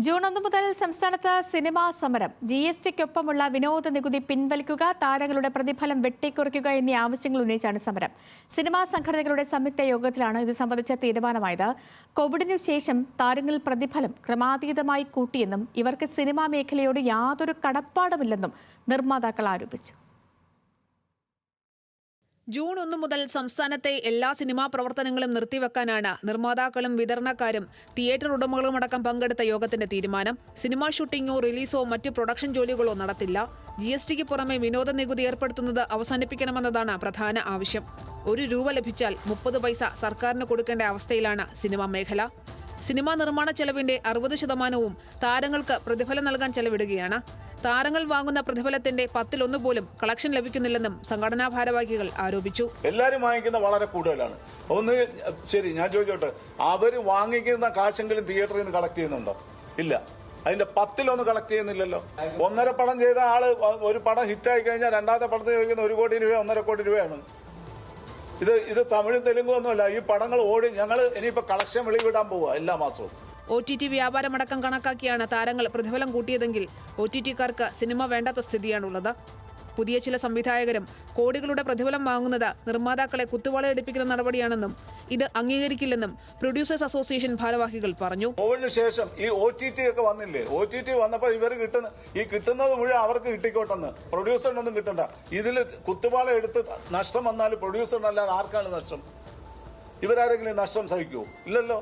June 1 മുതൽ സംസ്ഥാനത്ത് cinema സമരം. GSTക്കൊപ്പമുള്ള വിനോദ നികുതി പിൻവലിക്കുക, താരങ്ങളുടെ പ്രതിഫലം വെട്ടിക്കുറയ്ക്കുക എന്നീ ആവശ്യങ്ങൾ ഉന്നയിച്ചാണ് സമരം. സിനിമാ സംഘടനകളുടെ സംയുക്ത യോഗത്തിലാണ് ഇത് സംബന്ധിച്ച തീരുമാനമായത്. കോവിഡിനു ശേഷം താരങ്ങളിൽ പ്രതിഫലം ക്രമാതീതമായി കൂട്ടിയെന്നും ഇവർക്ക് സിനിമാ മേഖലയോട് യാതൊരു കടപ്പാടുമില്ലെന്നും നിർമ്മാതാക്കൾ ആരോപിച്ചു. ജൂൺ 1 മുതൽ സംസ്ഥാനത്തെ എല്ലാ സിനിമാ പ്രവർത്തനങ്ങളും നിർത്തിവെക്കാനാണ് നിർമ്മാതാക്കളും വിതരണക്കാരും തിയേറ്റർ ഉടമകളുമടക്കം പങ്കെടുത്ത യോഗത്തിന്റെ തീരുമാനം. സിനിമാ ഷൂട്ടിംഗോ റിലീസോ മറ്റ് പ്രൊഡക്ഷൻ ജോലികളോ നടത്തില്ല. GSTക്ക് പുറമെ വിനോദ നികുതി ഏർപ്പെടുത്തുന്നത് അവസാനിപ്പിക്കണമെന്നതാണ് പ്രധാന ആവശ്യം. 1 രൂപ ലഭിച്ചാൽ 30 പൈസ സർക്കാരിന് കൊടുക്കേണ്ട അവസ്ഥയിലാണ് സിനിമാ മേഖല. സിനിമാ നിർമ്മാണ ചെലവിന്റെ 60% താരങ്ങൾക്ക് പ്രതിഫലം നൽകാൻ ചെലവിടുകയാണ്. താരങ്ങൾ വാങ്ങുന്ന പ്രതിഫലത്തിന്റെ 10% പോലും കളക്ഷൻ ലഭിക്കുന്നില്ലെന്നും സംഘടനാ ഭാരവാഹികൾ ആരോപിച്ചു. എല്ലാവരും വാങ്ങിക്കുന്ന വളരെ കൂടുതലാണ്. ഒന്ന് ശരി, ഞാൻ ചോദിച്ചോട്ടെ, അവര് വാങ്ങിക്കുന്ന കാശെങ്കിലും തിയേറ്ററിൽ നിന്ന് കളക്ട് ചെയ്യുന്നുണ്ടോ? ഇല്ല. അതിന്റെ 10% കളക്ട് ചെയ്യുന്നില്ലല്ലോ. 1.5 പടം ചെയ്ത ആള് ഒരു പടം ഹിറ്റായി കഴിഞ്ഞാൽ രണ്ടാമത്തെ പടത്തിന് ചോദിക്കുന്ന 1 കോടി രൂപ 1.5 കോടി രൂപയാണ്. ഇത് തമിഴും തെലുങ്കും ഒന്നുമല്ല. ഈ പടങ്ങൾ ഓടി ഞങ്ങൾ ഇനിയിപ്പോ കളക്ഷൻ വെളിവിടാൻ പോവുക എല്ലാ മാസവും. OTT വ്യാപാരമടക്കം കണക്കാക്കിയാണ് താരങ്ങൾ പ്രതിഫലം കൂട്ടിയതെങ്കിൽ OTTക്കാർക്ക് സിനിമ വേണ്ടാത്ത സ്ഥിതിയാണുള്ളത്. പുതിയ ചില സംവിധായകരും കോടികളുടെ പ്രതിഫലം വാങ്ങുന്നത് നിർമ്മാതാക്കളെ കുത്തുവാളയെടുപ്പിക്കുന്ന നടപടിയാണെന്നും ഇത് അംഗീകരിക്കില്ലെന്നും പ്രൊഡ്യൂസേഴ്സ് അസോസിയേഷൻ ഭാരവാഹികൾ പറഞ്ഞു. കോവിഡിന് ശേഷം ഈ OTT ഒക്കെ വന്നില്ലേ? OTT വന്നപ്പോൾ ഇവർ കിട്ടുന്നത് മുഴുവൻ അവർക്ക് കിട്ടിക്കോട്ടെന്ന്, പ്രൊഡ്യൂസറിനൊന്നും കിട്ടണ്ട. ഇതിൽ കുത്തുവാള എടുത്ത് നഷ്ടം വന്നാൽ പ്രൊഡ്യൂസറിനല്ലാതെ ആർക്കാണ് നഷ്ടം? ഇവരാരെങ്കിലും നഷ്ടം സഹിക്കുമോ? ഇല്ലല്ലോ.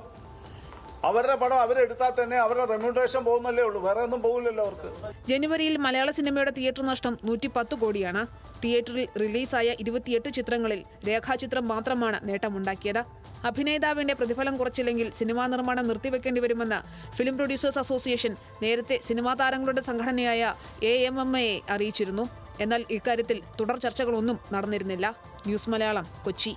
അവരുടെ പടം അവരെടുത്താൽ തന്നെ അവരുടെ റെമ്യൂണറേഷൻ പോകുന്നല്ലേ ഉള്ളൂ, വേറെ ഒന്നും പോകില്ലല്ലോ അവർക്ക്. ജനുവരിയിൽ മലയാള സിനിമയുടെ തിയേറ്റർ നഷ്ടം 110 കോടിയാണ്. തിയേറ്ററിൽ റിലീസായ 28 ചിത്രങ്ങളിൽ രേഖാചിത്രം മാത്രമാണ് നേട്ടമുണ്ടാക്കിയത്. അഭിനേതാവിന്റെ പ്രതിഫലം കുറച്ചില്ലെങ്കിൽ സിനിമാ നിർമ്മാണം നിർത്തിവെക്കേണ്ടി വരുമെന്ന് ഫിലിം പ്രൊഡ്യൂസേഴ്സ് അസോസിയേഷൻ നേരത്തെ സിനിമാ താരങ്ങളുടെ സംഘടനയായ AMMA അറിയിച്ചിരുന്നു. എന്നാൽ ഇക്കാര്യത്തിൽ തുടർ ചർച്ചകളൊന്നും നടന്നിരുന്നില്ല. ന്യൂസ് മലയാളം, കൊച്ചി.